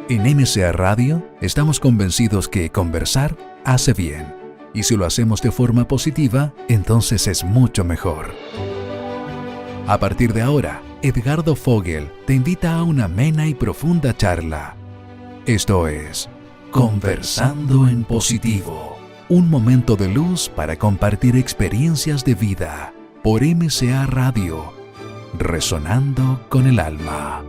En MCA Radio estamos convencidos que conversar hace bien. Y si lo hacemos de forma positiva, entonces es mucho mejor. A partir de ahora, Edgardo Fogel te invita a una amena y profunda charla. Esto es Conversando en Positivo. Un momento de luz para compartir experiencias de vida por MCA Radio. Resonando con el alma.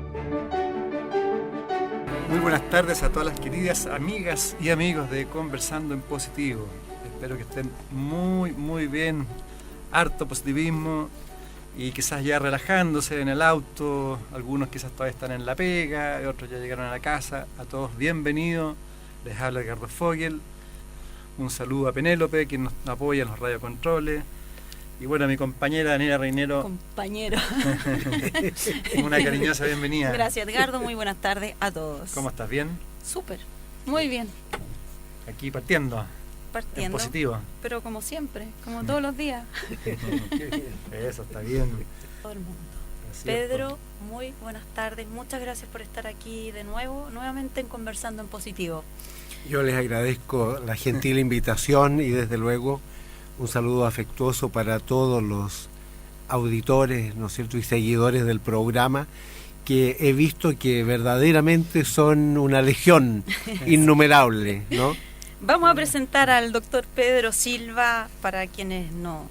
Muy buenas tardes a todas las queridas amigas y amigos de Conversando en Positivo. Espero que estén muy bien, harto positivismo y quizás ya relajándose en el auto. Algunos quizás todavía están en la pega, otros ya llegaron a la casa. A todos bienvenidos, les habla Edgardo Fogel. Un saludo a Penélope, quien nos apoya en los radiocontroles. Y bueno, a mi compañera Daniela Reinero. Compañero. Una cariñosa bienvenida. Gracias, Edgardo. Muy buenas tardes a todos. ¿Cómo estás? ¿Bien? Súper. Muy bien. Aquí partiendo. En positivo. Pero como siempre, como todos los días. Eso está bien. Todo el mundo. Pedro, muy buenas tardes. Muchas gracias por estar aquí de nuevamente en Conversando en Positivo. Yo les agradezco la gentil invitación y desde luego un saludo afectuoso para todos los auditores, ¿no es cierto?, y seguidores del programa, que he visto que verdaderamente son una legión innumerable, ¿no? Vamos a presentar al doctor Pedro Silva, para quienes no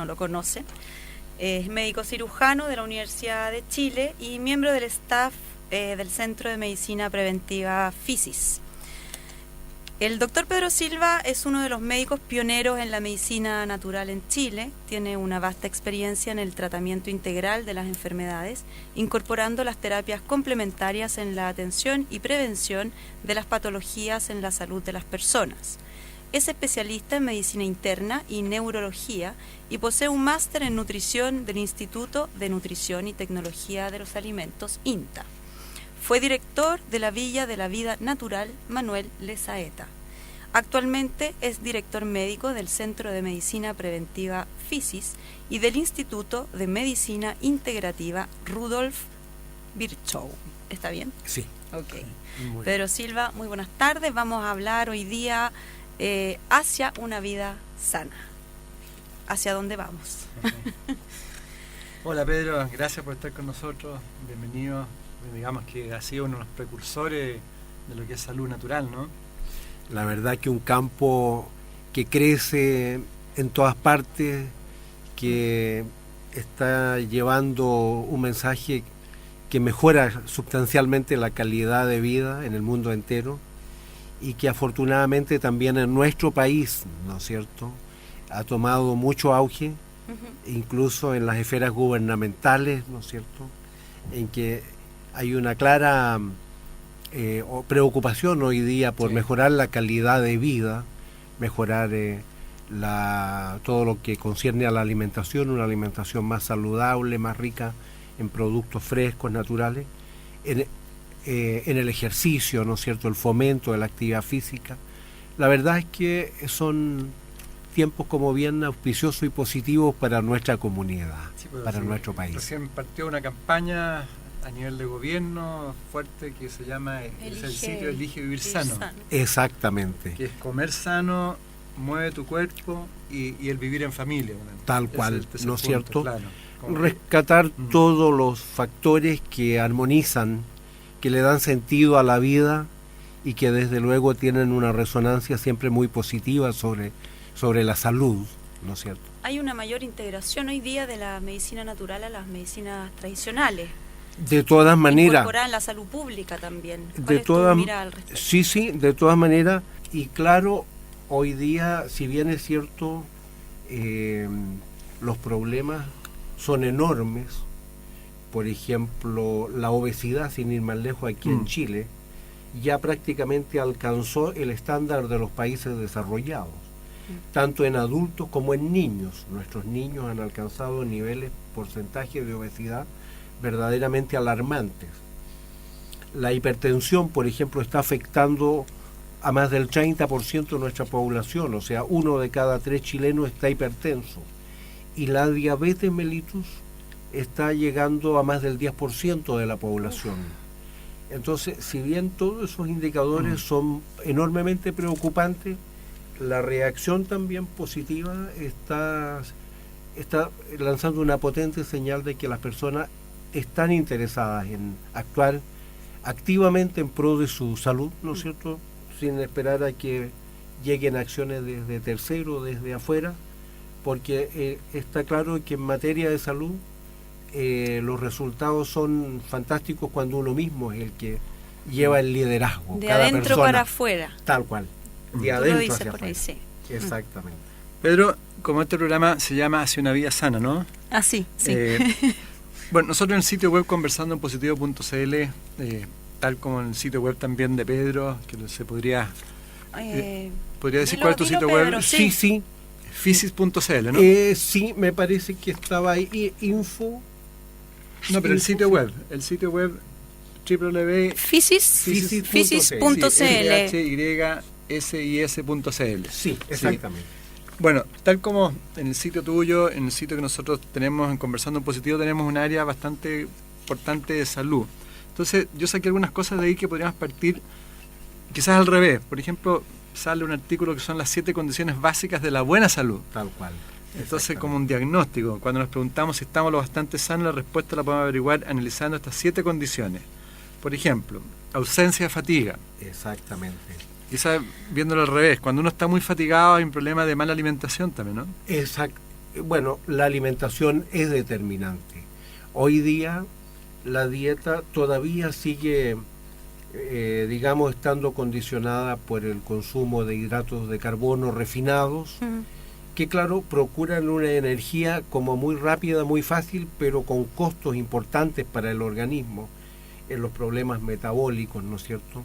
lo conocen. Es médico cirujano de la Universidad de Chile y miembro del staff del Centro de Medicina Preventiva FISIS. El doctor Pedro Silva es uno de los médicos pioneros en la medicina natural en Chile. Tiene una vasta experiencia en el tratamiento integral de las enfermedades, incorporando las terapias complementarias en la atención y prevención de las patologías en la salud de las personas. Es especialista en medicina interna y neurología y posee un máster en nutrición del Instituto de Nutrición y Tecnología de los Alimentos, INTA. Fue director de la Villa de la Vida Natural Manuel Lezaeta. Actualmente es director médico del Centro de Medicina Preventiva FISIS y del Instituto de Medicina Integrativa Rudolf Virchow. ¿Está bien? Sí. Ok. Pedro Silva, muy buenas tardes. Vamos a hablar hoy día hacia una vida sana. ¿Hacia dónde vamos? Hola Pedro, gracias por estar con nosotros. Bienvenido. Digamos que ha sido uno de los precursores de lo que es salud natural, ¿no? La verdad que un campo que crece en todas partes, que está llevando un mensaje que mejora sustancialmente la calidad de vida en el mundo entero y que afortunadamente también en nuestro país, ¿no es cierto?, ha tomado mucho auge, incluso en las esferas gubernamentales, ¿no es cierto?, en que hay una clara preocupación hoy día por mejorar la calidad de vida, mejorar todo lo que concierne a la alimentación, una alimentación más saludable, más rica en productos frescos, naturales, en el ejercicio, ¿no es cierto?, el fomento de la actividad física. La verdad es que son tiempos como bien auspiciosos y positivos para nuestra comunidad, para nuestro país. Recién partió una campaña a nivel de gobierno fuerte que se llama el sitio Elige Vivir Sano. Exactamente. Que es comer sano, mueve tu cuerpo y el vivir en familia. Tal cual, ¿no es cierto? Claro, rescatar todos los factores que armonizan, que le dan sentido a la vida y que desde luego tienen una resonancia siempre muy positiva sobre la salud, ¿no es cierto? Hay una mayor integración hoy día de la medicina natural a las medicinas tradicionales. De todas maneras. Incorporar en la salud pública también. De todas maneras. Y claro, hoy día, si bien es cierto, los problemas son enormes. Por ejemplo, la obesidad, sin ir más lejos, aquí en Chile, ya prácticamente alcanzó el estándar de los países desarrollados, tanto en adultos como en niños. Nuestros niños han alcanzado niveles, porcentajes de obesidad verdaderamente alarmantes. La hipertensión, por ejemplo, está afectando a más del 30% de nuestra población, o sea, 1 de cada 3 chilenos está hipertenso. Y la diabetes mellitus está llegando a más del 10% de la población. Entonces, si bien todos esos indicadores son enormemente preocupantes, la reacción también positiva está lanzando una potente señal de que las personas están interesadas en actuar activamente en pro de su salud, ¿no es cierto?, sin esperar a que lleguen acciones desde tercero, desde afuera, porque está claro que en materia de salud los resultados son fantásticos cuando uno mismo es el que lleva el liderazgo. De cada adentro persona, para afuera. tal cual, de Tú lo adentro dices hacia por ahí, afuera. sí. Exactamente. Pedro, como este programa se llama Hacia una vida sana, ¿no? Ah, sí, sí. Bueno, nosotros en el sitio web conversandoenpositivo.cl, tal como en el sitio web también de Pedro, que se podría decir dilo, cuál es tu dilo, sitio Pedro, web. sí. Sí. Physis.cl, ¿no? Sí, me parece que estaba ahí, info. No, pero el sitio web Physis.cl. www.physis.cl. Sí, exactamente. Bueno, tal como en el sitio tuyo, en el sitio que nosotros tenemos en Conversando en Positivo, tenemos un área bastante importante de salud. Entonces, yo saqué algunas cosas de ahí que podríamos partir quizás al revés. Por ejemplo, sale un artículo que son las 7 condiciones básicas de la buena salud. Tal cual. Entonces, como un diagnóstico, cuando nos preguntamos si estamos lo bastante sanos, la respuesta la podemos averiguar analizando estas 7 condiciones. Por ejemplo, ausencia de fatiga. Exactamente. Quizás viéndolo al revés, cuando uno está muy fatigado hay un problema de mala alimentación también, ¿no? Bueno, la alimentación es determinante. Hoy día la dieta todavía sigue, digamos, estando condicionada por el consumo de hidratos de carbono refinados, que claro, procuran una energía como muy rápida, muy fácil, pero con costos importantes para el organismo, en los problemas metabólicos, ¿no es cierto?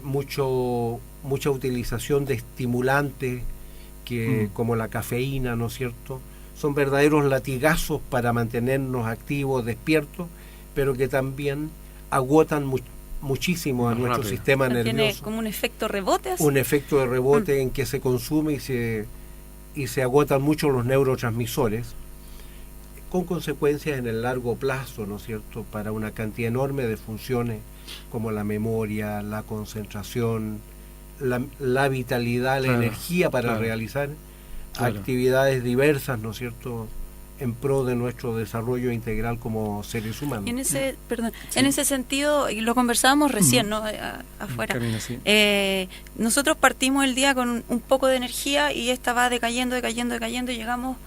Mucha utilización de estimulantes como la cafeína, ¿no es cierto? Son verdaderos latigazos para mantenernos activos, despiertos, pero que también agotan muchísimo a nuestro sistema nervioso. Tiene como un efecto rebote. ¿Así? Un efecto de rebote en que se consume y se agotan mucho los neurotransmisores, con consecuencias en el largo plazo, ¿no es cierto?, para una cantidad enorme de funciones como la memoria, la concentración, la vitalidad, la energía para realizar actividades diversas, ¿no es cierto?, en pro de nuestro desarrollo integral como seres humanos. En ese sentido, y lo conversábamos recién, ¿no? Afuera. Camino, sí. Nosotros partimos el día con un poco de energía y esta va decayendo y llegamos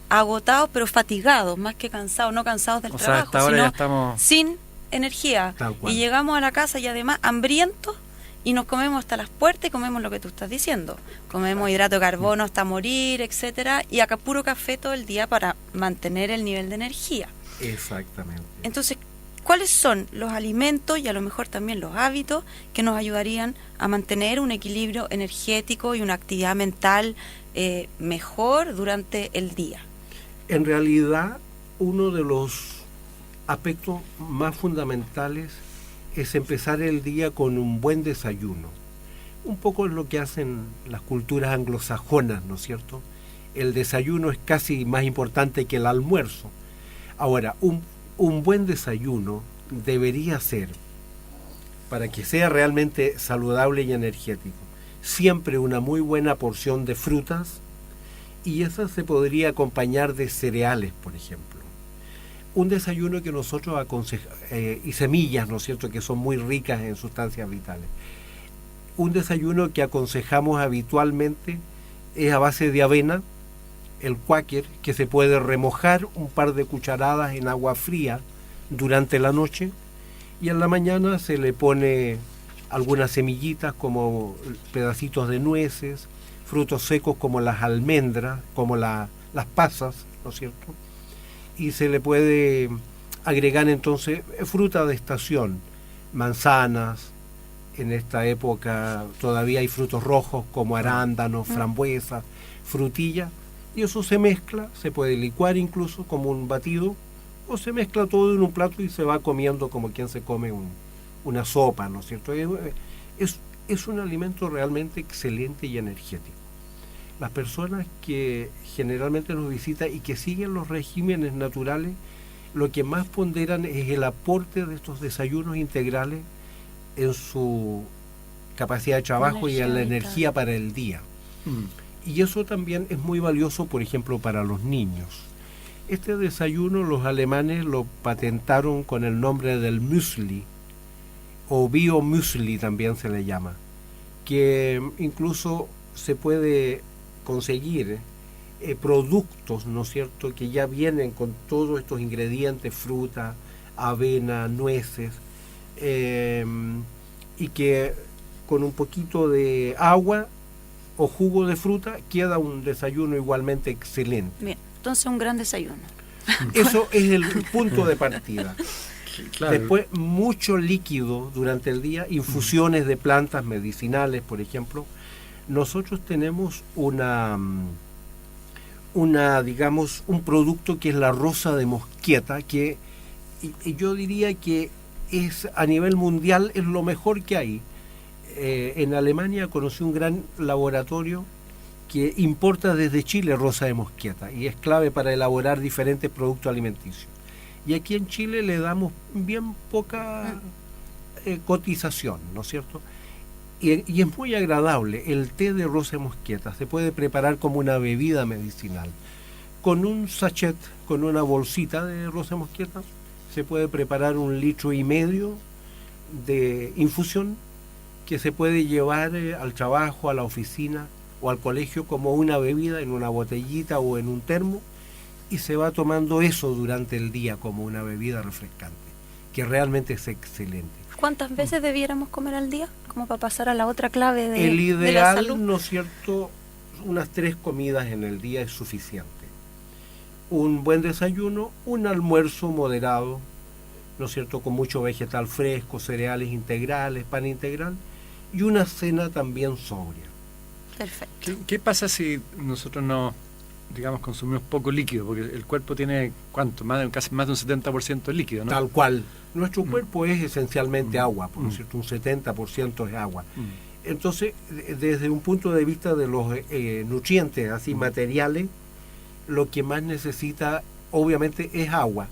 agotados pero fatigados, más que cansados, no cansados del trabajo, hasta ahora sino ya estamos sin energía. Y llegamos a la casa y además hambrientos y nos comemos hasta las puertas y comemos lo que tú estás diciendo. Comemos hidrato de carbono hasta morir, etcétera, y acá puro café todo el día para mantener el nivel de energía. Exactamente. Entonces, ¿cuáles son los alimentos y a lo mejor también los hábitos que nos ayudarían a mantener un equilibrio energético y una actividad mental mejor durante el día? En realidad, uno de los aspectos más fundamentales es empezar el día con un buen desayuno. Un poco es lo que hacen las culturas anglosajonas, ¿no es cierto? El desayuno es casi más importante que el almuerzo. Ahora, un buen desayuno debería ser, para que sea realmente saludable y energético, siempre una muy buena porción de frutas, y esa se podría acompañar de cereales, por ejemplo. Un desayuno que nosotros aconsejamos, y semillas, ¿no es cierto?, que son muy ricas en sustancias vitales. Un desayuno que aconsejamos habitualmente es a base de avena, el Quaker, que se puede remojar un par de cucharadas en agua fría durante la noche, y en la mañana se le pone algunas semillitas como pedacitos de nueces, frutos secos como las almendras, como las pasas, ¿no es cierto? Y se le puede agregar entonces fruta de estación, manzanas, en esta época todavía hay frutos rojos como arándanos, frambuesas, frutilla, y eso se mezcla, se puede licuar incluso como un batido, o se mezcla todo en un plato y se va comiendo como quien se come una sopa, ¿no es cierto? Es un alimento realmente excelente y energético. Las personas que generalmente nos visitan y que siguen los regímenes naturales lo que más ponderan es el aporte de estos desayunos integrales en su capacidad de trabajo y en la energía para el día. Y eso también es muy valioso, por ejemplo, para los niños. Este desayuno los alemanes lo patentaron con el nombre del Müsli, o Bio-Müsli también se le llama, que incluso se puede conseguir productos, ¿no es cierto?, que ya vienen con todos estos ingredientes, fruta, avena, nueces, y que con un poquito de agua o jugo de fruta queda un desayuno igualmente excelente. Bien, entonces un gran desayuno. Eso es el punto de partida. Claro. Después, mucho líquido durante el día, infusiones de plantas medicinales, por ejemplo. Nosotros tenemos digamos, un producto que es la rosa de mosquieta, que y yo diría que es a nivel mundial es lo mejor que hay. En Alemania conocí un gran laboratorio que importa desde Chile rosa de mosquieta y es clave para elaborar diferentes productos alimenticios. Y aquí en Chile le damos bien poca cotización, ¿no es cierto? Y es muy agradable. El té de rosa de mosqueta se puede preparar como una bebida medicinal. Con un sachet, con una bolsita de rosa de mosqueta, se puede preparar 1,5 litros de infusión que se puede llevar al trabajo, a la oficina o al colegio como una bebida en una botellita o en un termo, y se va tomando eso durante el día como una bebida refrescante, que realmente es excelente. ¿Cuántas veces debiéramos comer al día? Como para pasar a la otra clave de, el de la ideal, salud. ¿no es cierto?, unas 3 comidas en el día es suficiente. Un buen desayuno, un almuerzo moderado, ¿no es cierto?, con mucho vegetal fresco, cereales integrales, pan integral, y una cena también sobria. Perfecto. ¿Qué pasa si nosotros no, digamos, consumimos poco líquido? Porque el cuerpo tiene, ¿cuánto? Casi más de un 70% líquido, ¿no? Tal cual. Nuestro cuerpo es esencialmente agua, por ¿no cierto? Un 70% es agua. Entonces, desde un punto de vista de los nutrientes así materiales, lo que más necesita, obviamente, es agua.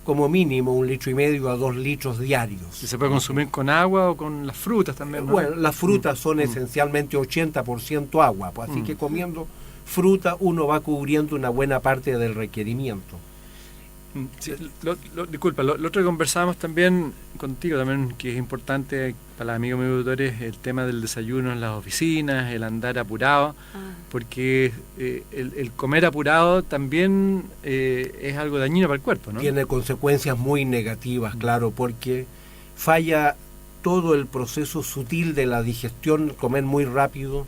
Como mínimo 1,5 litros a 2 litros diarios. ¿Y se puede consumir con agua o con las frutas también, ¿no? Bueno, las frutas son esencialmente 80% agua, pues, así que comiendo fruta uno va cubriendo una buena parte del requerimiento. Sí, disculpa, lo otro que conversábamos también contigo, también que es importante para los amigos míos auditores, el tema del desayuno en las oficinas, el andar apurado, porque el comer apurado también es algo dañino para el cuerpo, ¿no? Tiene consecuencias muy negativas, claro, porque falla todo el proceso sutil de la digestión, comer muy rápido,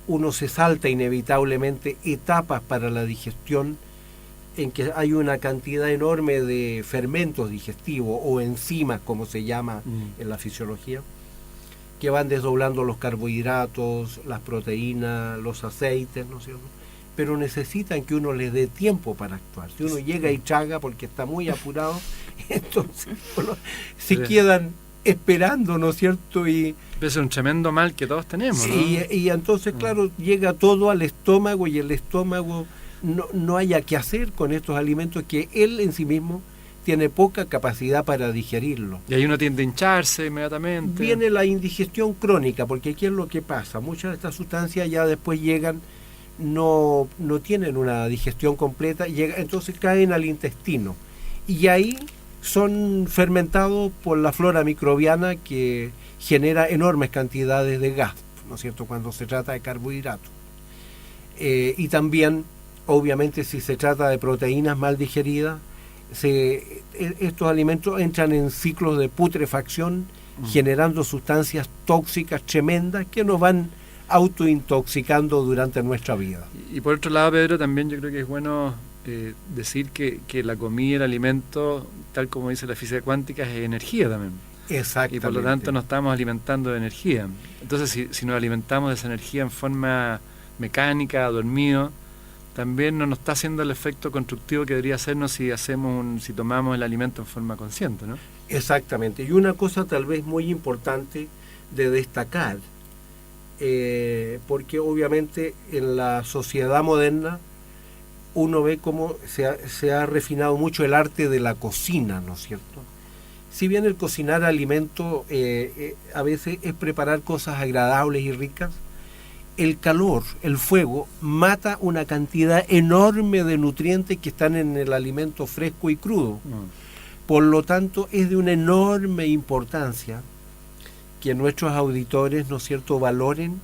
uno se salta inevitablemente etapas para la digestión, en que hay una cantidad enorme de fermentos digestivos o enzimas, como se llama en la fisiología, que van desdoblando los carbohidratos, las proteínas, los aceites, ¿no es cierto? Pero necesitan que uno les dé tiempo para actuar. Si uno llega y traga porque está muy apurado, entonces se quedan esperando, ¿no es cierto? Y es un tremendo mal que todos tenemos, ¿no? Y entonces, claro, llega todo al estómago y el estómago no haya que hacer con estos alimentos que él en sí mismo tiene poca capacidad para digerirlo. Y ahí uno tiende a hincharse inmediatamente. Viene la indigestión crónica, porque aquí es lo que pasa. Muchas de estas sustancias ya después llegan, no tienen una digestión completa, entonces caen al intestino. Y ahí son fermentados por la flora microbiana que genera enormes cantidades de gas, ¿no es cierto?, cuando se trata de carbohidratos. Y también, obviamente, si se trata de proteínas mal digeridas, estos alimentos entran en ciclos de putrefacción, generando sustancias tóxicas tremendas que nos van autointoxicando durante nuestra vida. Y por otro lado, Pedro, también yo creo que es bueno decir que la comida, el alimento, tal como dice la física cuántica, es energía también. Exactamente. Y por lo tanto nos estamos alimentando de energía. Entonces, si nos alimentamos de esa energía en forma mecánica, dormido, también no nos está haciendo el efecto constructivo que debería hacernos si tomamos el alimento en forma consciente, ¿no? Exactamente. Y una cosa tal vez muy importante de destacar, porque obviamente en la sociedad moderna uno ve cómo se ha refinado mucho el arte de la cocina, ¿no es cierto? Si bien el cocinar alimentos a veces es preparar cosas agradables y ricas, el calor, el fuego, mata una cantidad enorme de nutrientes que están en el alimento fresco y crudo. Por lo tanto, es de una enorme importancia que nuestros auditores, ¿no es cierto?, valoren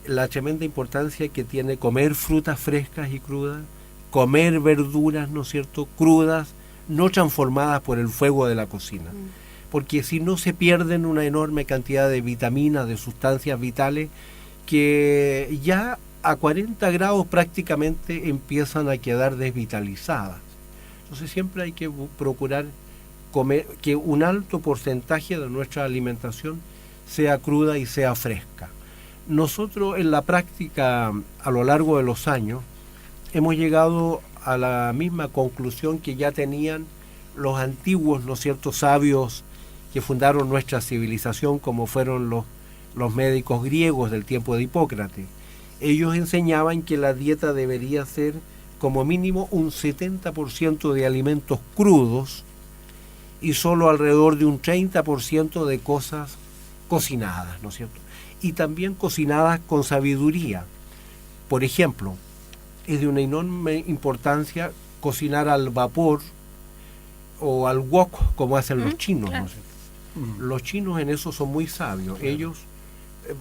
la tremenda importancia que tiene comer frutas frescas y crudas, comer verduras, ¿no es cierto?, crudas, no transformadas por el fuego de la cocina. Porque si no se pierden una enorme cantidad de vitaminas, de sustancias vitales, que ya a 40 grados prácticamente empiezan a quedar desvitalizadas. Entonces siempre hay que procurar comer, que un alto porcentaje de nuestra alimentación sea cruda y sea fresca. Nosotros en la práctica, a lo largo de los años, hemos llegado a la misma conclusión que ya tenían los antiguos, ¿no es cierto?, sabios que fundaron nuestra civilización, como fueron los médicos griegos del tiempo de Hipócrates. Ellos enseñaban que la dieta debería ser como mínimo un 70% de alimentos crudos y solo alrededor de un 30% de cosas cocinadas, ¿no es cierto? Y también cocinadas con sabiduría. Por ejemplo, es de una enorme importancia cocinar al vapor o al wok, como hacen los chinos, ¿no es cierto? Los chinos en eso son muy sabios. Ellos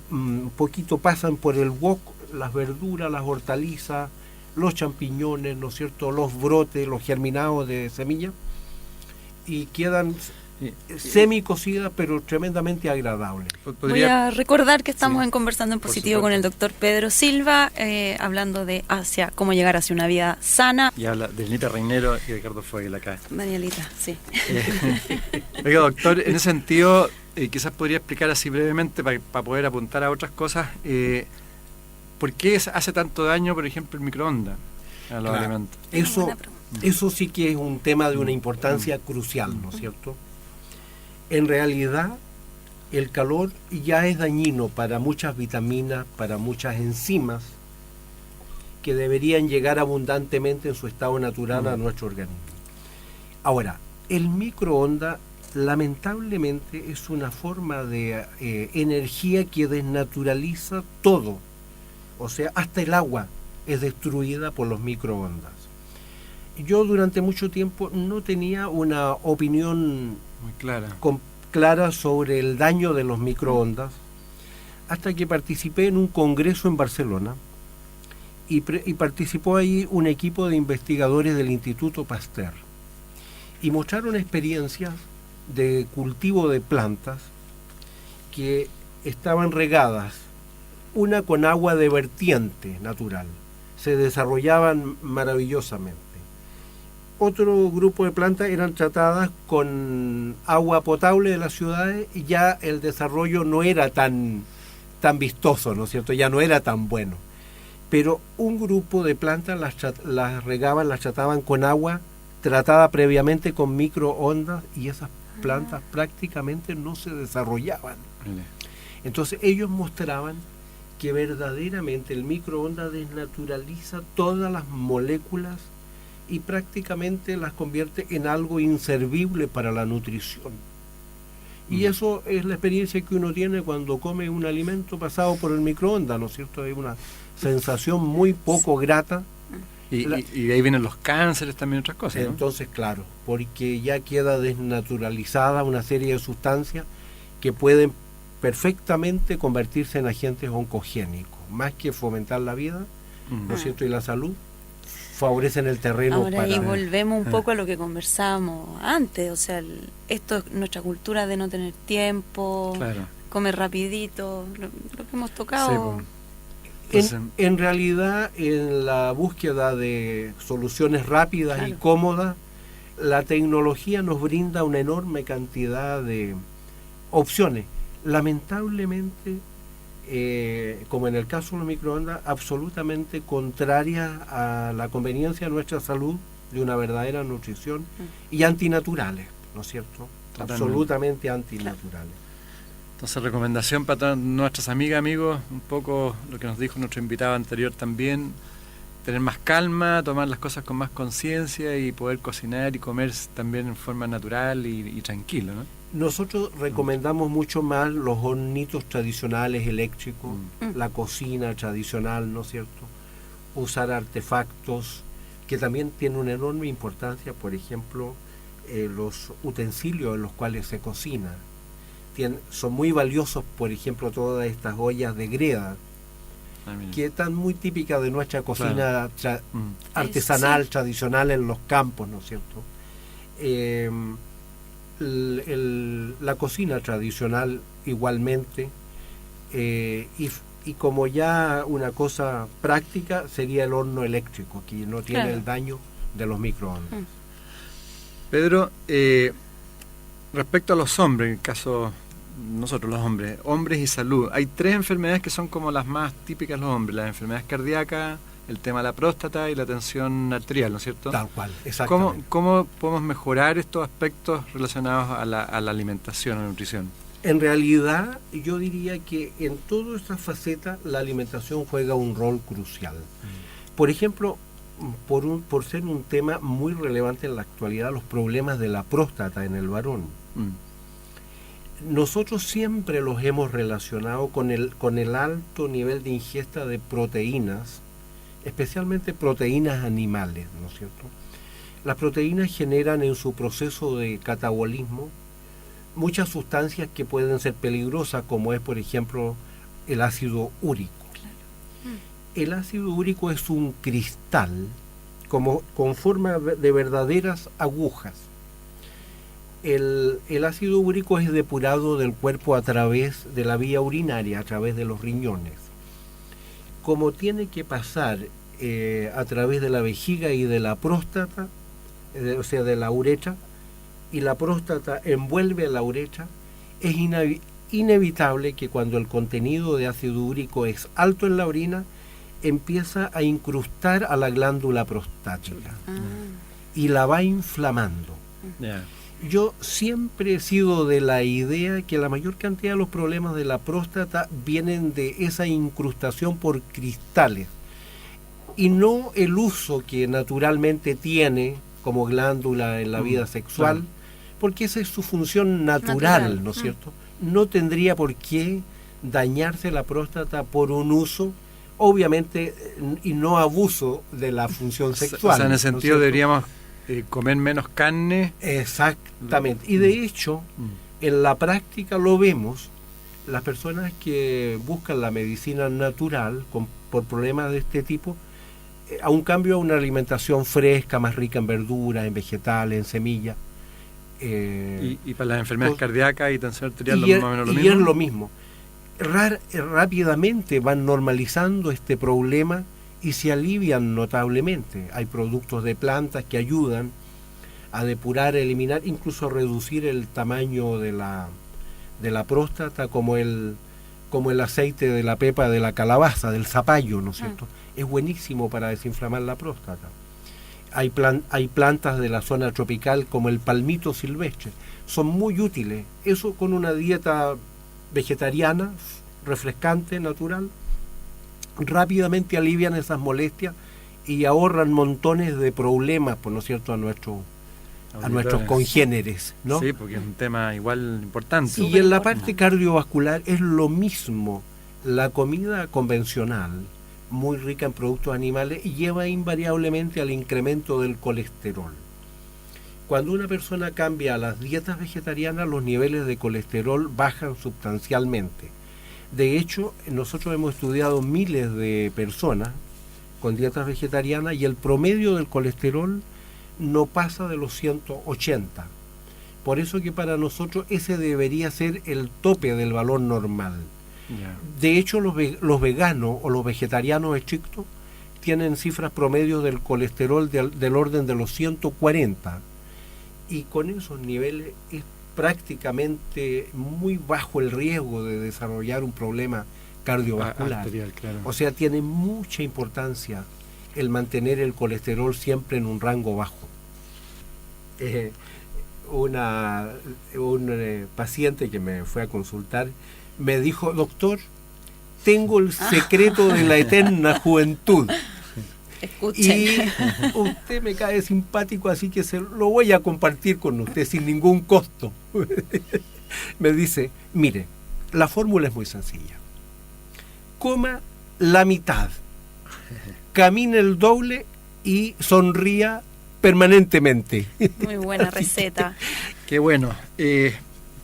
un poquito pasan por el wok las verduras, las hortalizas, los champiñones, ¿no es cierto?, los brotes, los germinados de semilla, y quedan semicocidas, pero tremendamente agradables. Voy a recordar que estamos Sí, en Conversando en por Positivo supuesto. con el doctor Pedro Silva, hablando de cómo llegar hacia una vida sana. Y habla de Nita Reinero y Ricardo Fogel acá. Danielita, sí. Oiga, doctor, en ese sentido, quizás podría explicar así brevemente para poder apuntar a otras cosas, ¿por qué hace tanto daño, por ejemplo, el microondas a los Claro. alimentos? Eso sí que es un tema de una importancia crucial, ¿no es cierto? En realidad, el calor ya es dañino para muchas vitaminas, para muchas enzimas que deberían llegar abundantemente en su estado natural a nuestro organismo. Ahora, el microondas lamentablemente es una forma de energía que desnaturaliza todo. O sea, hasta el agua es destruida por los microondas. Yo durante mucho tiempo no tenía una opinión Muy clara. clara sobre el daño de los microondas hasta que participé en un congreso en Barcelona y participó ahí un equipo de investigadores del Instituto Pasteur y mostraron experiencias de cultivo de plantas que estaban regadas, una con agua de vertiente natural, se desarrollaban maravillosamente. Otro grupo de plantas eran tratadas con agua potable de las ciudades y ya el desarrollo no era tan vistoso, ¿no es cierto? Ya no era tan bueno. Pero un grupo de plantas las regaban, las trataban con agua tratada previamente con microondas y esas plantas prácticamente no se desarrollaban. Entonces ellos mostraban que verdaderamente el microondas desnaturaliza todas las moléculas y prácticamente las convierte en algo inservible para la nutrición. Y eso es la experiencia que uno tiene cuando come un alimento pasado por el microondas, ¿no es cierto? Es una sensación muy poco grata. Y de ahí vienen los cánceres, también otras cosas, ¿no? Entonces, claro, porque ya queda desnaturalizada una serie de sustancias que pueden perfectamente convertirse en agentes oncogénicos, más que fomentar la vida, ¿no es cierto?, y la salud, favorecen el terreno. Ahora ahí volvemos un poco a lo que conversábamos antes, o sea, esto es nuestra cultura de no tener tiempo, Claro. comer rapidito, lo que hemos tocado. Sí, pues. Entonces, En realidad, en la búsqueda de soluciones rápidas y Claro. cómodas, la tecnología nos brinda una enorme cantidad de opciones. Lamentablemente, como en el caso de los microondas, absolutamente contrarias a la conveniencia de nuestra salud, de una verdadera nutrición, y antinaturales, ¿no es cierto? Totalmente. Absolutamente antinaturales. Entonces, recomendación para todas nuestras amigas, amigos, un poco lo que nos dijo nuestro invitado anterior también, tener más calma, tomar las cosas con más conciencia y poder cocinar y comer también en forma natural y tranquilo, ¿no? Nosotros recomendamos mucho más los hornitos tradicionales eléctricos, la cocina tradicional, ¿no es cierto? Usar artefactos que también tienen una enorme importancia, por ejemplo, los utensilios en los cuales se cocina. Son muy valiosos, por ejemplo, todas estas ollas de greda, que están muy típicas de nuestra cocina artesanal, tradicional en los campos, ¿no es cierto? La cocina tradicional igualmente, y como ya una cosa práctica sería el horno eléctrico, que no tiene el daño de los microondas. Pedro, respecto a los hombres, en el caso nosotros los hombres y salud, hay 3 enfermedades que son como las más típicas de los hombres: las enfermedades cardíacas, el tema de la próstata y la tensión arterial, ¿no es cierto? Tal cual, exactamente. ¿Cómo podemos mejorar estos aspectos relacionados a la alimentación, a la nutrición? En realidad, yo diría que en todas estas facetas la alimentación juega un rol crucial. Por ejemplo, por ser un tema muy relevante en la actualidad, los problemas de la próstata en el varón. Nosotros siempre los hemos relacionado con el alto nivel de ingesta de proteínas, especialmente proteínas animales, ¿no es cierto? Las proteínas generan en su proceso de catabolismo muchas sustancias que pueden ser peligrosas, como es, por ejemplo, el ácido úrico. El ácido úrico es un cristal con forma de verdaderas agujas. El ácido úrico es depurado del cuerpo a través de la vía urinaria, a través de los riñones. Como tiene que pasar a través de la vejiga y de la próstata, o sea, de la uretra, y la próstata envuelve a la uretra, es inevitable que cuando el contenido de ácido úrico es alto en la orina, empieza a incrustar a la glándula prostática y la va inflamando. Yo siempre he sido de la idea que la mayor cantidad de los problemas de la próstata vienen de esa incrustación por cristales y no el uso que naturalmente tiene como glándula en la vida sexual, porque esa es su función natural, ¿no es cierto? No tendría por qué dañarse la próstata por un uso, obviamente, y no abuso de la función sexual. O sea, en ese sentido, ¿no deberíamos comer menos carne? Exactamente. Y de hecho, en la práctica lo vemos, las personas que buscan la medicina natural por problemas de este tipo, a un cambio a una alimentación fresca, más rica en verduras, en vegetales, en semillas. Y para las enfermedades cardíacas y tensión arterial, más o menos lo mismo. Y es lo mismo. Rápidamente van normalizando este problema y se alivian notablemente. Hay productos de plantas que ayudan a depurar, eliminar, incluso a reducir el tamaño de la próstata, como el aceite de la pepa de la calabaza, del zapallo, ¿no es cierto? Es buenísimo para desinflamar la próstata. Hay plantas de la zona tropical como el palmito silvestre, son muy útiles. Eso con una dieta vegetariana, refrescante, natural, rápidamente alivian esas molestias y ahorran montones de problemas, ¿no es cierto?, a nuestros congéneres, ¿no? Sí, porque es un tema igual importante. Y en la parte cardiovascular es lo mismo. La comida convencional, muy rica en productos animales, lleva invariablemente al incremento del colesterol. Cuando una persona cambia a las dietas vegetarianas, los niveles de colesterol bajan sustancialmente. De hecho, nosotros hemos estudiado miles de personas con dietas vegetarianas y el promedio del colesterol no pasa de los 180. Por eso que para nosotros ese debería ser el tope del valor normal. De hecho, los veganos o los vegetarianos estrictos tienen cifras promedios del colesterol del orden de los 140. Y con esos niveles es prácticamente muy bajo el riesgo de desarrollar un problema cardiovascular. Arterial, claro. O sea, tiene mucha importancia el mantener el colesterol siempre en un rango bajo. Un paciente que me fue a consultar me dijo: doctor, tengo el secreto de la eterna juventud. Escuchen. Y usted me cae simpático, así que lo voy a compartir con usted sin ningún costo. Me dice, mire, la fórmula es muy sencilla. Coma la mitad, camine el doble y sonría permanentemente. Muy buena receta. Qué bueno.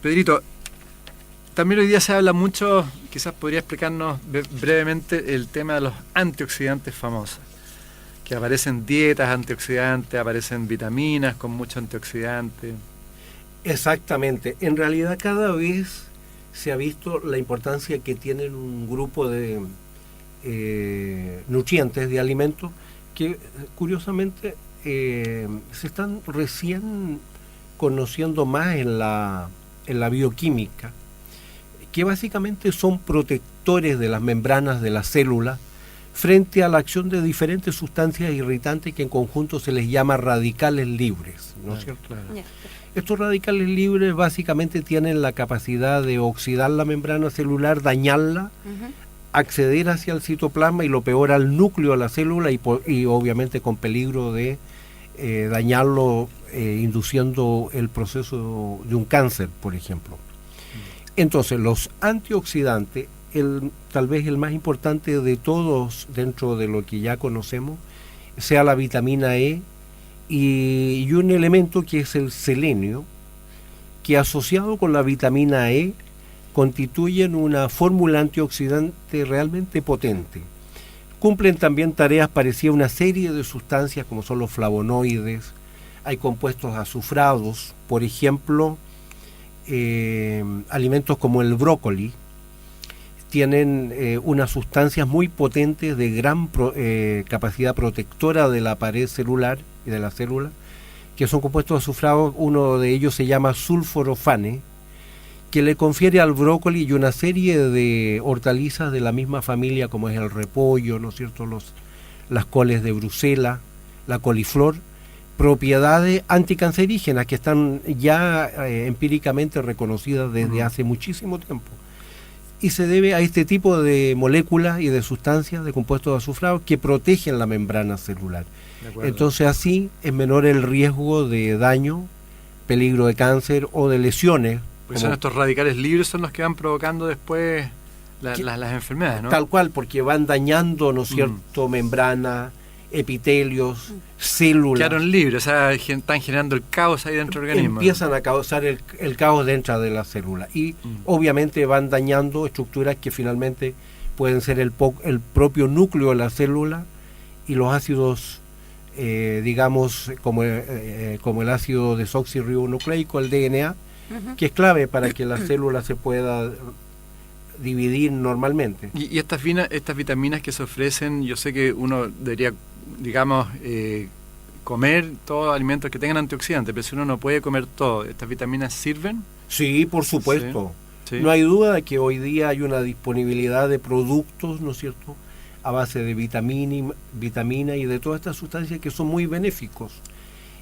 Pedrito, también hoy día se habla mucho, quizás podría explicarnos brevemente el tema de los antioxidantes famosos, que aparecen dietas antioxidantes, aparecen vitaminas con muchos antioxidantes. Exactamente. En realidad cada vez se ha visto la importancia que tienen un grupo de nutrientes, de alimentos, que curiosamente se están recién conociendo más en la bioquímica, que básicamente son protectores de las membranas de la célula frente a la acción de diferentes sustancias irritantes que en conjunto se les llama radicales libres, ¿no es cierto? Claro. Ya. Estos radicales libres básicamente tienen la capacidad de oxidar la membrana celular, dañarla, Ujú. acceder hacia el citoplasma y lo peor al núcleo de la célula y obviamente con peligro de dañarlo, induciendo el proceso de un cáncer, por ejemplo. Entonces, los antioxidantes, tal vez el más importante de todos dentro de lo que ya conocemos, sea la vitamina E y un elemento que es el selenio, que asociado con la vitamina E constituyen una fórmula antioxidante realmente potente. Cumplen también tareas parecidas a una serie de sustancias como son los flavonoides, hay compuestos azufrados, por ejemplo, alimentos como el brócoli tienen unas sustancias muy potentes de gran capacidad protectora de la pared celular y de la célula, que son compuestos azufrados. Uno de ellos se llama sulforofane, que le confiere al brócoli y una serie de hortalizas de la misma familia, como es el repollo, ¿no es cierto?, las coles de Bruselas, la coliflor, propiedades anticancerígenas que están ya empíricamente reconocidas desde hace muchísimo tiempo. Y se debe a este tipo de moléculas y de sustancias, de compuestos azufrados, que protegen la membrana celular. Entonces así es menor el riesgo de daño, peligro de cáncer o de lesiones. Porque son estos radicales libres son los que van provocando después las enfermedades, ¿no? Tal cual, porque van dañando, ¿no es cierto?, membrana, epitelios, células. Quedaron libres, o sea, están generando el caos ahí dentro del organismo. Empiezan a causar el caos dentro de la célula y obviamente van dañando estructuras que finalmente pueden ser el propio núcleo de la célula y los ácidos, digamos, como el ácido desoxirribonucleico, el DNA, que es clave para que la célula se pueda dividir normalmente. Y estas vitaminas que se ofrecen, yo sé que uno debería, digamos, comer todos los alimentos que tengan antioxidantes, pero si uno no puede comer todo, ¿estas vitaminas sirven? Sí, por supuesto. Sí. No hay duda de que hoy día hay una disponibilidad de productos, ¿no es cierto?, a base de vitamina y de todas estas sustancias que son muy benéficos.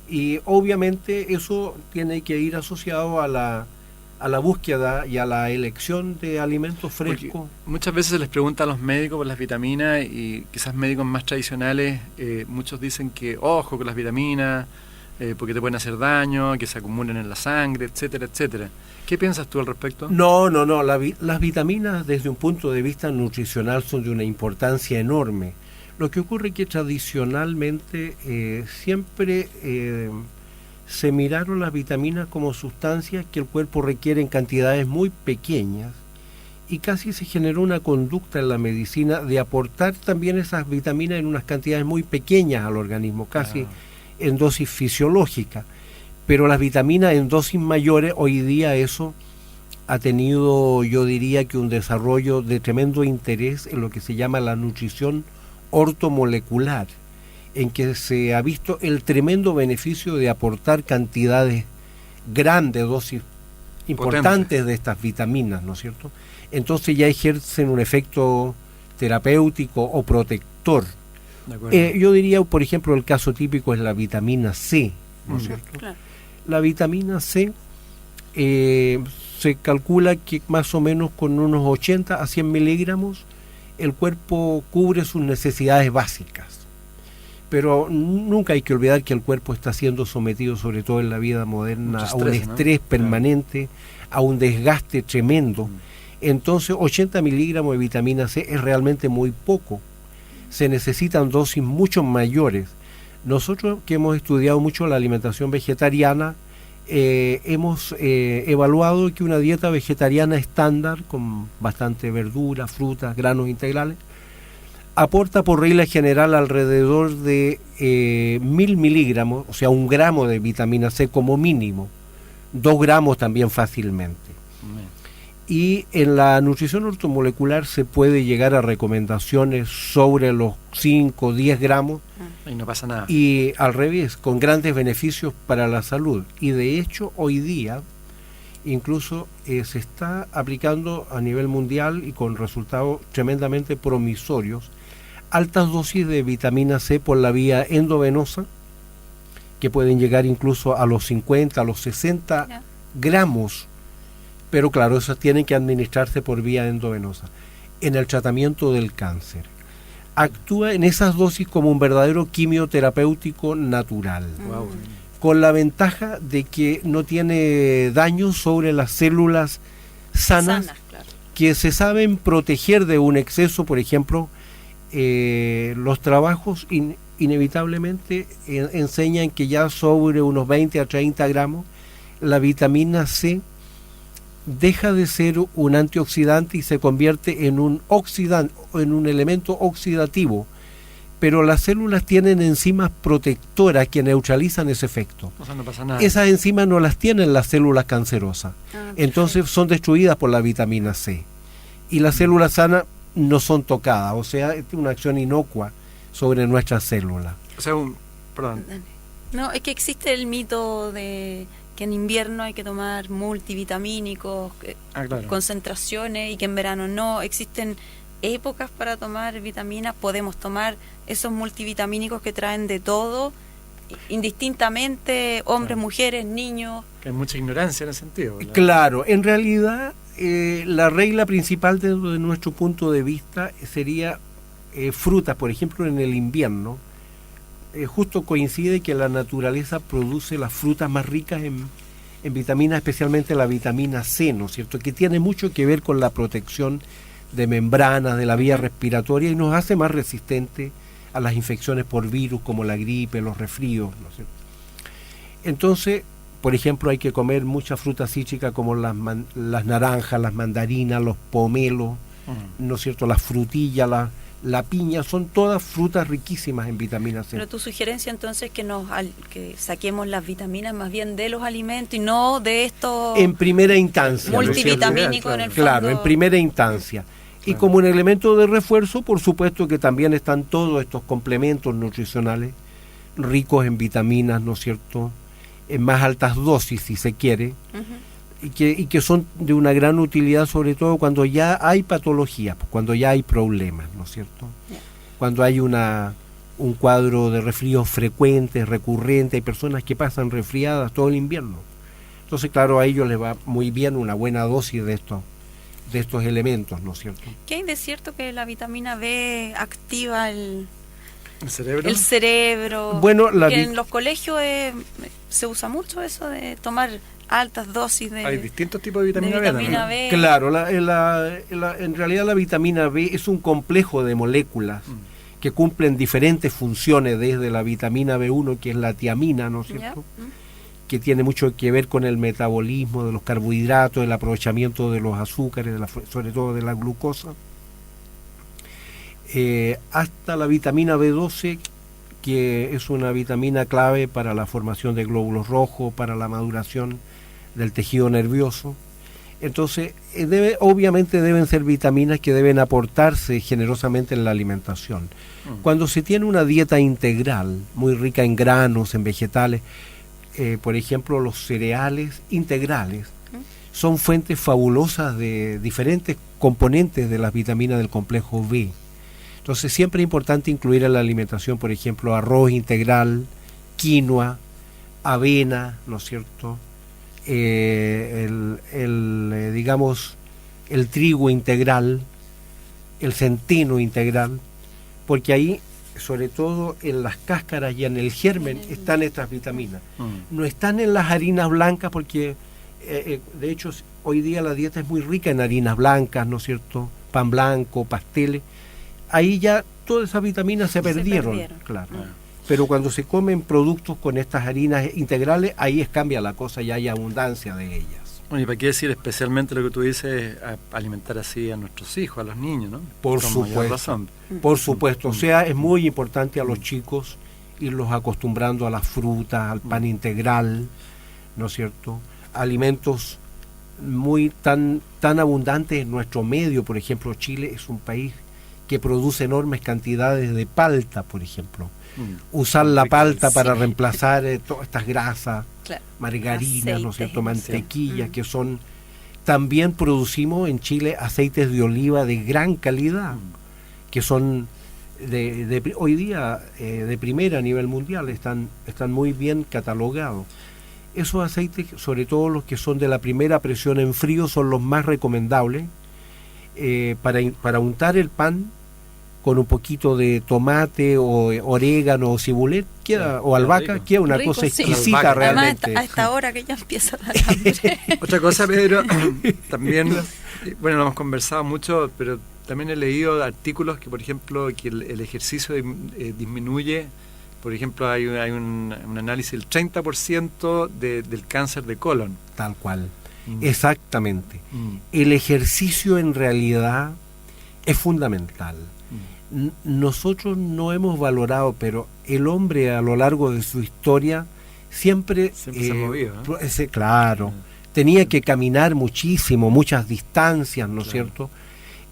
Y obviamente eso tiene que ir asociado a la búsqueda y a la elección de alimentos frescos. Porque muchas veces se les pregunta a los médicos por las vitaminas y quizás médicos más tradicionales, muchos dicen que ojo con las vitaminas, porque te pueden hacer daño, que se acumulen en la sangre, etcétera, etcétera. ¿Qué piensas tú al respecto? No, las vitaminas desde un punto de vista nutricional son de una importancia enorme. Lo que ocurre es que tradicionalmente siempre se miraron las vitaminas como sustancias que el cuerpo requiere en cantidades muy pequeñas y casi se generó una conducta en la medicina de aportar también esas vitaminas en unas cantidades muy pequeñas al organismo, casi en dosis fisiológica. Pero las vitaminas en dosis mayores, hoy día eso ha tenido, yo diría que un desarrollo de tremendo interés en lo que se llama la nutrición ortomolecular, en que se ha visto el tremendo beneficio de aportar cantidades grandes, dosis importantes de estas vitaminas, ¿no es cierto? Entonces ya ejercen un efecto terapéutico o protector. Yo diría, por ejemplo, el caso típico es la vitamina C, ¿no es cierto? Claro. La vitamina C se calcula que más o menos con unos 80 a 100 miligramos el cuerpo cubre sus necesidades básicas. pero nunca hay que olvidar que el cuerpo está siendo sometido, sobre todo en la vida moderna, Mucho a un estrés, ¿no? estrés permanente, a un desgaste tremendo. Entonces 80 miligramos de vitamina C es realmente muy poco. Se necesitan dosis mucho mayores. Nosotros, que hemos estudiado mucho la alimentación vegetariana, hemos evaluado que una dieta vegetariana estándar, con bastante verdura, frutas, granos integrales, aporta por regla general alrededor de 1000 miligramos, o sea, 1 gramo de vitamina C como mínimo, 2 gramos también fácilmente. Y en la nutrición ortomolecular se puede llegar a recomendaciones sobre los 5 o 10 gramos. Y no pasa nada. Y al revés, con grandes beneficios para la salud. Y de hecho, hoy día, incluso se está aplicando a nivel mundial y con resultados tremendamente promisorios, altas dosis de vitamina C por la vía endovenosa, que pueden llegar incluso a los 50, a los 60 gramos. Pero claro, esas tienen que administrarse por vía endovenosa. En el tratamiento del cáncer, actúa en esas dosis como un verdadero quimioterapéutico natural, con la ventaja de que no tiene daño sobre las células sanas, claro, que se saben proteger de un exceso. Por ejemplo, los trabajos inevitablemente enseñan que ya sobre unos 20 a 30 gramos, la vitamina C deja de ser un antioxidante y se convierte en un elemento oxidativo, pero las células tienen enzimas protectoras que neutralizan ese efecto. O sea, no pasa nada. Esas enzimas no las tienen las células cancerosas, entonces son destruidas por la vitamina C, y las células sanas no son tocadas, o sea, es una acción inocua sobre nuestras células. O sea, perdón. No, es que existe el mito de que en invierno hay que tomar multivitamínicos, Claro. concentraciones, y que en verano no. Existen épocas para tomar vitaminas, podemos tomar esos multivitamínicos que traen de todo, indistintamente, hombres, mujeres, niños. Que hay mucha ignorancia en ese sentido, ¿verdad? Claro, en realidad la regla principal desde nuestro punto de vista sería frutas. Por ejemplo, en el invierno, justo coincide que la naturaleza produce las frutas más ricas en vitaminas, especialmente la vitamina C, ¿no es cierto?, que tiene mucho que ver con la protección de membranas de la vía respiratoria y nos hace más resistentes a las infecciones por virus como la gripe, los resfríos, ¿no es cierto? Entonces, por ejemplo, hay que comer muchas frutas cítricas como las naranjas, las mandarinas, los pomelos, ¿no es cierto?, las frutillas, la piña, son todas frutas riquísimas en vitamina C. Pero tu sugerencia entonces es que saquemos las vitaminas más bien de los alimentos y no de estos en primera instancia, multivitamínicos en el fondo. Claro, en primera instancia. Y como un elemento de refuerzo, por supuesto que también están todos estos complementos nutricionales ricos en vitaminas, ¿no es cierto?, en más altas dosis, si se quiere, y que son de una gran utilidad, sobre todo cuando ya hay patología, cuando ya hay problemas, ¿no es cierto? Cuando hay un cuadro de resfríos frecuentes, recurrentes, hay personas que pasan resfriadas todo el invierno. Entonces, claro, a ellos les va muy bien una buena dosis de estos elementos, ¿no es cierto? ¿Qué hay de cierto que la vitamina B activa el cerebro? El cerebro. Bueno, en los colegios se usa mucho eso de tomar altas dosis de... Hay distintos tipos de vitamina, B. Claro, en realidad la vitamina B es un complejo de moléculas que cumplen diferentes funciones, desde la vitamina B1, que es la tiamina, ¿no es cierto?, que tiene mucho que ver con el metabolismo de los carbohidratos, el aprovechamiento de los azúcares, sobre todo de la glucosa, hasta la vitamina B12, que es una vitamina clave para la formación de glóbulos rojos, para la maduración del tejido nervioso. Entonces, obviamente deben ser vitaminas que deben aportarse generosamente en la alimentación. Cuando se tiene una dieta integral, muy rica en granos, en vegetales, por ejemplo, los cereales integrales son fuentes fabulosas de diferentes componentes de las vitaminas del complejo B. Entonces, siempre es importante incluir en la alimentación, por ejemplo, arroz integral, quinoa, avena, ¿no es cierto?, digamos, el trigo integral, el centeno integral, porque ahí sobre todo en las cáscaras y en el germen, están estas vitaminas. No están en las harinas blancas porque, de hecho, hoy día la dieta es muy rica en harinas blancas, ¿no es cierto? Pan blanco, pasteles. Ahí ya todas esas vitaminas se perdieron. Claro. Pero cuando se comen productos con estas harinas integrales, ahí cambia la cosa y hay abundancia de ellas. Bueno, y para qué decir especialmente lo que tú dices, alimentar así a nuestros hijos, a los niños, ¿no? Por Con mayor supuesto. razón. Por supuesto, o sea, es muy importante a los chicos irlos acostumbrando a las frutas, al pan integral, ¿no es cierto? Alimentos muy tan abundantes en nuestro medio. Por ejemplo, Chile es un país que produce enormes cantidades de palta, por ejemplo. Usar la palta para reemplazar todas estas grasas, Claro. margarinas, ¿no es Aceites, cierto? Mantequillas, sí. que son... También producimos en Chile aceites de oliva de gran calidad, que son hoy día de primera a nivel mundial, están muy bien catalogados. Esos aceites, sobre todo los que son de la primera presión en frío, son los más recomendables para untar el pan con un poquito de tomate o orégano o cibulet, o albahaca, rico. queda una Rico, cosa sí. exquisita Además, realmente. Además, a esta hora que ya empieza a dar hambre. Otra cosa, Pedro, también, bueno, lo hemos conversado mucho, pero también he leído artículos que, por ejemplo, que el ejercicio disminuye, por ejemplo, hay un análisis del 30% del cáncer de colon. Tal cual, exactamente. El ejercicio en realidad es fundamental. Nosotros no hemos valorado, pero el hombre a lo largo de su historia siempre se ha movido, ¿no? Claro, tenía que caminar muchísimo, muchas distancias, ¿no es cierto?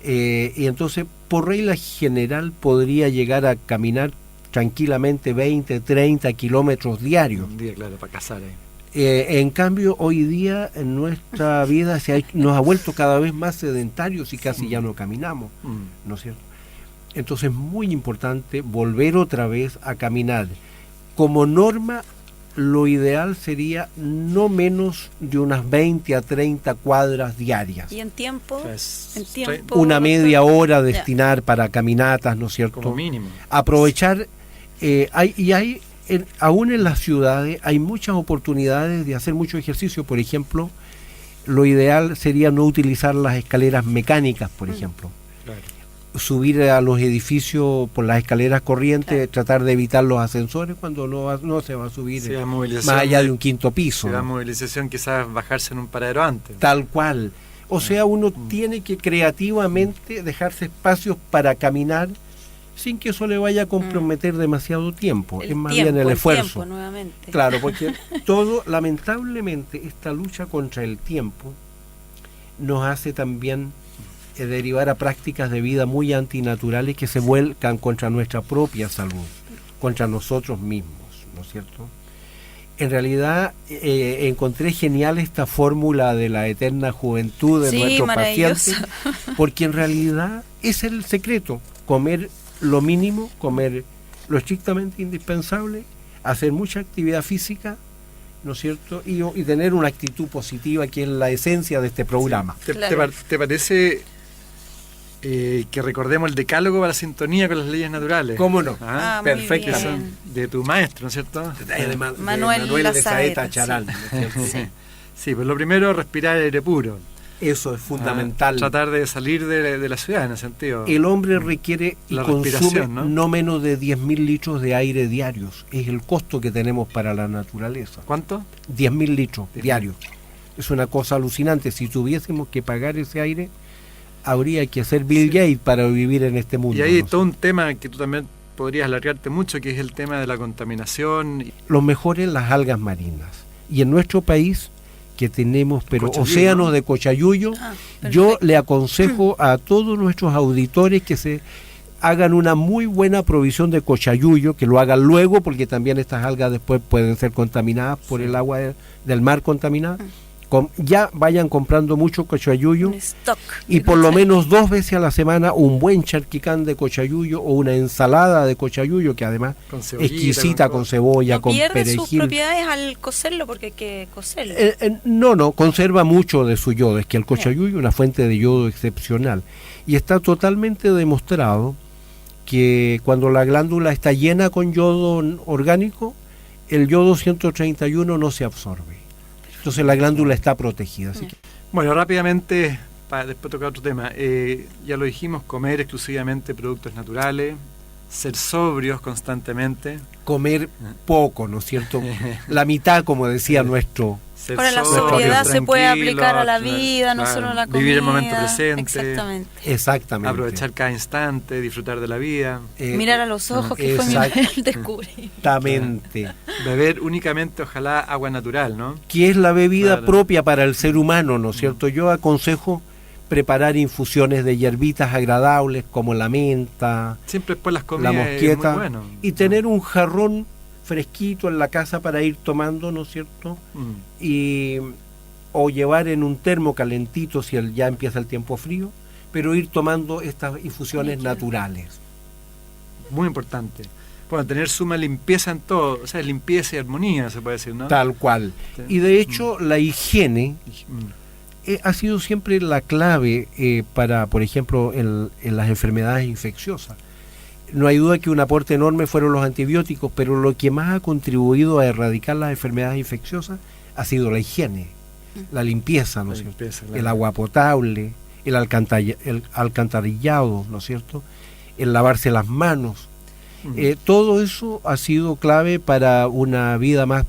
Y entonces, por regla general, podría llegar a caminar tranquilamente 20, 30 kilómetros diarios. Un día, claro, para cazar ahí. En cambio, hoy día en nuestra vida nos ha vuelto cada vez más sedentarios y casi ya no caminamos, ¿no es cierto? Entonces es muy importante volver otra vez a caminar. Como norma, lo ideal sería no menos de unas 20 a 30 cuadras diarias. ¿Y en tiempo? Pues, En tiempo. Una media hora Ya. destinar para caminatas, ¿no es cierto? como mínimo. Aprovechar, aún en las ciudades hay muchas oportunidades de hacer mucho ejercicio. Por ejemplo, lo ideal sería no utilizar las escaleras mecánicas, por ejemplo. Claro. Subir a los edificios por las escaleras corrientes, Claro. tratar de evitar los ascensores cuando no se va a subir Si hay más movilización, allá de un quinto piso. si da movilización, quizás bajarse en un paradero antes. Tal cual. O sea, uno tiene que creativamente dejarse espacios para caminar sin que eso le vaya a comprometer demasiado tiempo. Es más bien el esfuerzo. tiempo, nuevamente. Claro, porque lamentablemente, esta lucha contra el tiempo nos hace también derivar a prácticas de vida muy antinaturales que se vuelcan contra nuestra propia salud, contra nosotros mismos, ¿no es cierto? En realidad encontré genial esta fórmula de la eterna juventud de nuestro paciente, porque en realidad es el secreto: comer lo mínimo, comer lo estrictamente indispensable, hacer mucha actividad física, ¿no es cierto? Y tener una actitud positiva, que es la esencia de este programa. Sí. Claro. ¿Te parece que recordemos el decálogo para la sintonía con las leyes naturales? ¿Cómo no? Ah, muy Perfecto. Que bien. son de tu maestro, ¿no es cierto? De Manuel de Lazaeta, Saeta Charal, ¿no es cierto? Sí. Sí, pues lo primero, respirar aire puro. Eso es fundamental. Tratar de salir de la ciudad en ese sentido. El hombre requiere y La consume respiración, ¿no? menos de 10.000 litros de aire diarios. Es el costo que tenemos para la naturaleza. ¿Cuánto? 10.000 litros 10.000. diarios. Es una cosa alucinante. Si tuviésemos que pagar ese aire, habría que ser Bill Gates para vivir en este mundo. Y hay ¿no? todo un tema que tú también podrías alargarte mucho, que es el tema de la contaminación. Los mejores, las algas marinas. Y en nuestro país, que tenemos Cochayuyo, océanos, ¿no? de cochayuyo, Ah, yo perfecto. le aconsejo a todos nuestros auditores que se hagan una muy buena provisión de cochayuyo, que lo hagan luego, porque también estas algas después pueden ser contaminadas por el agua del mar contaminada. Ya vayan comprando mucho cochayuyo, Un stock. y por lo menos 2 veces a la semana un buen charquicán de cochayuyo o una ensalada de cochayuyo, que además Con cebollita, exquisita, con cebolla, No con pierde sus perejil. propiedades al cocerlo, porque hay que cocerlo. No, conserva mucho de su yodo. Es que el cochayuyo es una fuente de yodo excepcional. Y está totalmente demostrado que cuando la glándula está llena con yodo orgánico, el yodo 131 no se absorbe. Entonces la glándula está protegida. Así que, Bueno, rápidamente, para después tocar otro tema, ya lo dijimos, comer exclusivamente productos naturales, ser sobrios constantemente. comer poco, ¿no es cierto? La mitad, como decía nuestro... Ser Ahora la sobrios, sobriedad se puede tranquilos, aplicar a la claro, vida, no solo a la comida. Vivir el momento presente. Exactamente. Exactamente. Aprovechar cada instante, disfrutar de la vida. Mirar a los ojos, que fue mi primer descubrimiento. Exactamente. Beber únicamente, ojalá, agua natural, ¿no? Que es la bebida Claro. propia para el ser humano, ¿no es cierto? Yo aconsejo preparar infusiones de hierbitas agradables como la menta, Siempre después las la comidas mosqueta, es muy bueno. y tener un jarrón fresquito en la casa para ir tomando, ¿no es cierto? Y o llevar en un termo calentito si ya empieza el tiempo frío, pero ir tomando estas infusiones naturales. Muy importante. Bueno, tener suma limpieza en todo, o sea, limpieza y armonía, se puede decir, ¿no? Tal cual. Sí. Y de hecho la higiene Mm. ha sido siempre la clave para, por ejemplo, en las enfermedades infecciosas. No hay duda que un aporte enorme fueron los antibióticos, pero lo que más ha contribuido a erradicar las enfermedades infecciosas ha sido la higiene, la limpieza, ¿no La es cierto? limpieza, claro. El agua potable, el alcantarillado, ¿no es cierto? El lavarse las manos. Mm. Todo eso ha sido clave para una vida más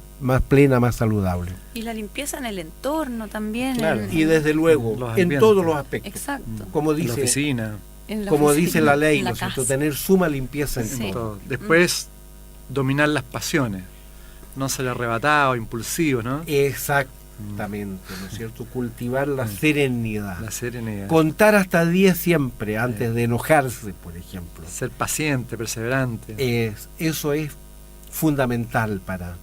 plena, más saludable. Y la limpieza en el entorno también. Claro. Y desde luego, Los en ambientes. todos los aspectos. Exacto. Como En la dice, oficina, En la como oficina, dice la ley, en ¿no la es cierto? casa. Tener suma limpieza en Sí. todo. todo. Después, dominar las pasiones, no ser arrebatado, impulsivo, ¿no? Exactamente, ¿no es cierto? Cultivar la serenidad. La serenidad. Contar hasta 10 siempre antes de enojarse, por ejemplo. Ser paciente, perseverante. Eso es fundamental para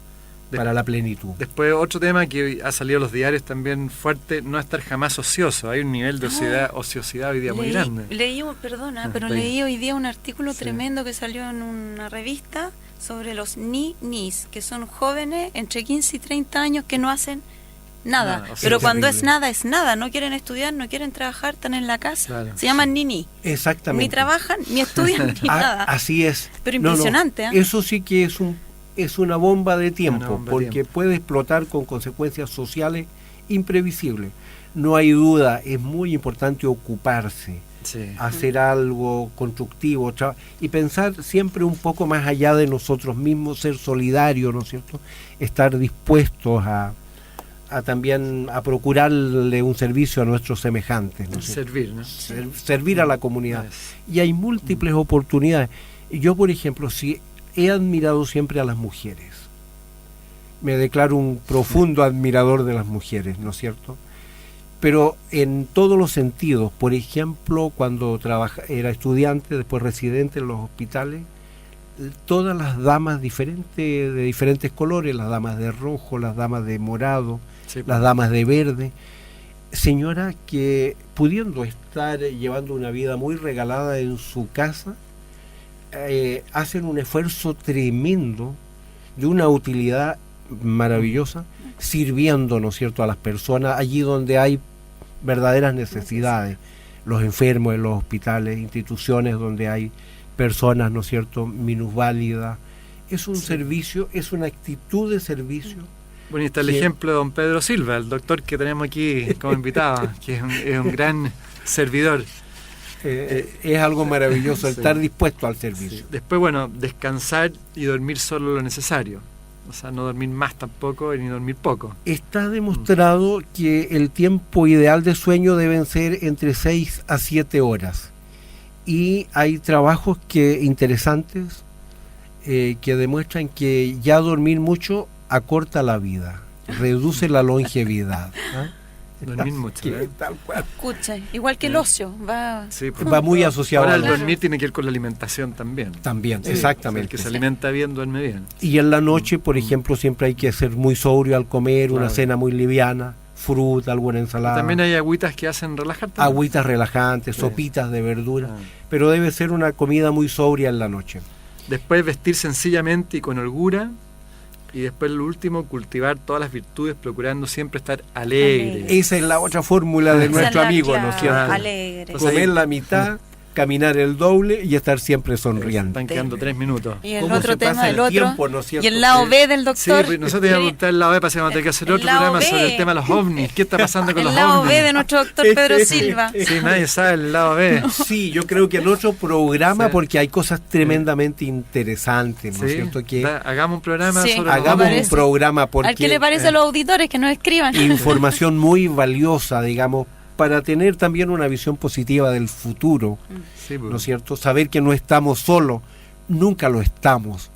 la plenitud. Después, otro tema que ha salido en los diarios también fuerte, no estar jamás ocioso. Hay un nivel de ociosidad hoy día muy grande. Pero leí. leí hoy día un artículo Sí. tremendo que salió en una revista sobre los ninis, que son jóvenes entre 15 y 30 años que no hacen nada. Nada, o sea, Pero es cuando terrible. es nada, no quieren estudiar, no quieren trabajar, están en la casa. Claro. Se llaman nini. Exactamente. Ni trabajan, ni estudian, ni nada. Así es. Pero No, no, impresionante, ¿eh? Eso sí que es una bomba de tiempo, Una bomba de porque tiempo. puede explotar con consecuencias sociales imprevisibles. No hay duda, es muy importante ocuparse, Sí. hacer algo constructivo y pensar siempre un poco más allá de nosotros mismos, ser solidarios, ¿no es cierto? Estar dispuestos a también a procurarle un servicio a nuestros semejantes, ¿no es cierto? Servir, ¿no? Servir a la comunidad. Es. Y hay múltiples oportunidades. Yo, por ejemplo, sí he admirado siempre a las mujeres. Me declaro un profundo admirador de las mujeres, ¿no es cierto? Pero en todos los sentidos. Por ejemplo, cuando era estudiante, después residente en los hospitales, todas las damas de diferentes colores, las damas de rojo, las damas de morado, Sí. las damas de verde, señoras que pudiendo estar llevando una vida muy regalada en su casa, hacen un esfuerzo tremendo de una utilidad maravillosa, sirviendo, ¿no es cierto?, a las personas allí donde hay verdaderas necesidades, los enfermos en los hospitales, instituciones donde hay personas, ¿no es cierto?, minusválidas. Es un servicio, es una actitud de servicio. Bueno, y está el Sí. ejemplo de don Pedro Silva, el doctor que tenemos aquí como invitado, que es un gran servidor. Es algo maravilloso Sí. estar dispuesto al servicio. Sí. Después, bueno, descansar y dormir solo lo necesario. O sea, no dormir más tampoco ni dormir poco. Está demostrado que el tiempo ideal de sueño deben ser entre 6 a 7 horas. Y hay trabajos interesantes que demuestran que ya dormir mucho acorta la vida, reduce la longevidad. ¿Ah? Dormir mucho, Que ¿eh? tal cual. Escucha, igual que el ocio, va. Sí, pues. Va muy asociado Ahora a el la- Claro. dormir tiene que ver con la alimentación también. También, Sí, exactamente. El que se alimenta bien, duerme bien. Y en la noche, por ejemplo, siempre hay que ser muy sobrio al comer, una Claro. cena muy liviana, fruta, alguna ensalada, También hay agüitas que hacen relajar. también. agüitas relajantes, Sí. sopitas de verdura, Ah. pero debe ser una comida muy sobria en la noche. Después vestir sencillamente y con holgura. Y después lo último, cultivar todas las virtudes, procurando siempre estar alegre. Alegre. Esa es la otra fórmula de Esa nuestro es la amigo, ¿no es clave, cierto? Alegre. Entonces, Comer ahí- la mitad caminar el doble y estar siempre sonriendo. Están quedando 3 minutos. Y el ¿Cómo otro se pasa tema, el el otro. tiempo, ¿no es Y cierto? el lado B del Sí, doctor. pues nosotros íbamos a preguntar el lado B, vamos a tener que hacer otro lado programa B. sobre el tema de los ovnis. ¿Qué está pasando con El los lado ovnis? B de nuestro doctor Pedro Silva. Sí, nadie sabe el lado B. Sí, yo creo que en otro programa, Sí. porque hay cosas tremendamente interesantes, ¿no es Sí, cierto? Que hagamos un programa Sí. sobre los hagamos parece. un programa porque Al que le parece a los auditores que nos escriban. información muy valiosa, digamos, para tener también una visión positiva del futuro, Sí, pues. ¿no es cierto? Saber que no estamos solos, nunca lo estamos.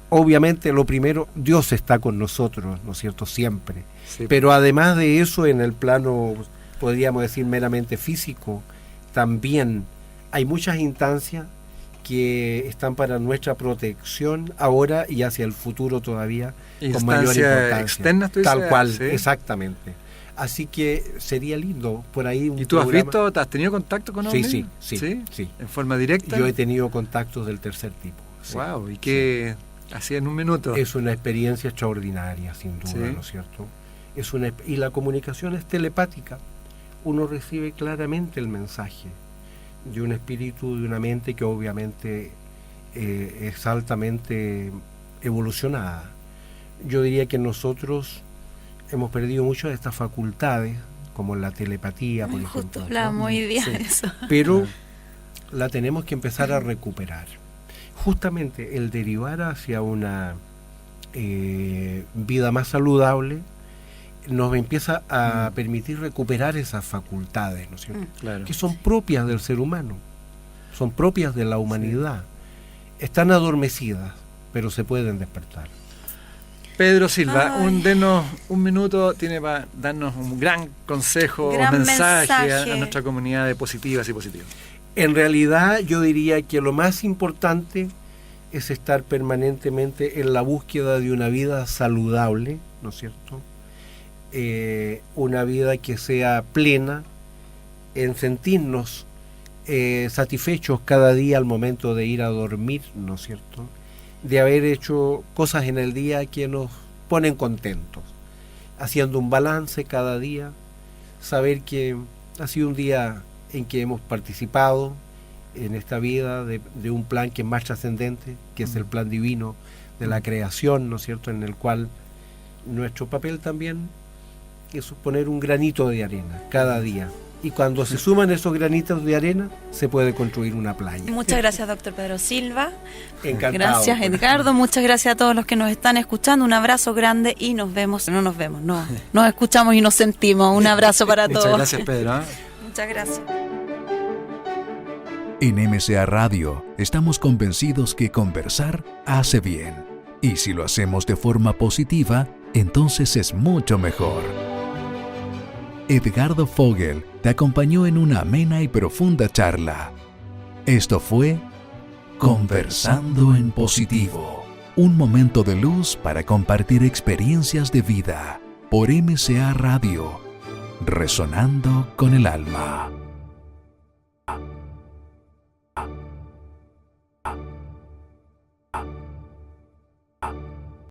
Obviamente, lo primero, Dios está con nosotros, ¿no es cierto? Siempre. Sí, Pero además de eso, en el plano, podríamos decir, meramente físico, también hay muchas instancias que están para nuestra protección ahora y hacia el futuro todavía con mayor Instancias importancia. externas, tú dices. Tal cual, Sí. exactamente. Así que sería lindo por ahí un ¿Y tú has programa. visto, has tenido contacto con Sí, ovnis? sí. ¿En forma directa? Yo he tenido contactos del tercer tipo. Sí. Wow, ¿y qué hacía en un minuto? Es una experiencia extraordinaria, sin duda, Sí. ¿no es cierto? Y la comunicación es telepática. Uno recibe claramente el mensaje de un espíritu, de una mente que obviamente es altamente evolucionada. Yo diría que nosotros hemos perdido muchas de estas facultades, como la telepatía, por ejemplo. Justo hablábamos hoy día de eso. Pero la tenemos que empezar a recuperar. Justamente el derivar hacia una vida más saludable nos empieza a permitir recuperar esas facultades, ¿no es cierto? Claro. Que son propias del ser humano, son propias de la humanidad. Están adormecidas, pero se pueden despertar. Pedro Silva, Ay. denos un minuto, tiene para darnos un gran consejo, Gran un mensaje a mensaje. nuestra comunidad de positivas y positivos. En realidad yo diría que lo más importante es estar permanentemente en la búsqueda de una vida saludable, ¿no es cierto? Una vida que sea plena, en sentirnos satisfechos cada día al momento de ir a dormir, ¿no es cierto? De haber hecho cosas en el día que nos ponen contentos, haciendo un balance cada día, saber que ha sido un día en que hemos participado en esta vida de un plan que es más trascendente, que es el plan divino de la creación, ¿no es cierto?, en el cual nuestro papel también es poner un granito de arena cada día. Y cuando se suman esos granitos de arena, se puede construir una playa. Muchas gracias, doctor Pedro Silva. Encantado. Gracias, Edgardo. Muchas gracias a todos los que nos están escuchando. Un abrazo grande y nos vemos. No nos vemos, no. Nos escuchamos y nos sentimos. Un abrazo para todos. Muchas gracias, Pedro. Muchas gracias. En MCA Radio estamos convencidos que conversar hace bien. Y si lo hacemos de forma positiva, entonces es mucho mejor. Edgardo Fogel te acompañó en una amena y profunda charla. Esto fue Conversando en Positivo, un momento de luz para compartir experiencias de vida por MCA Radio, resonando con el alma.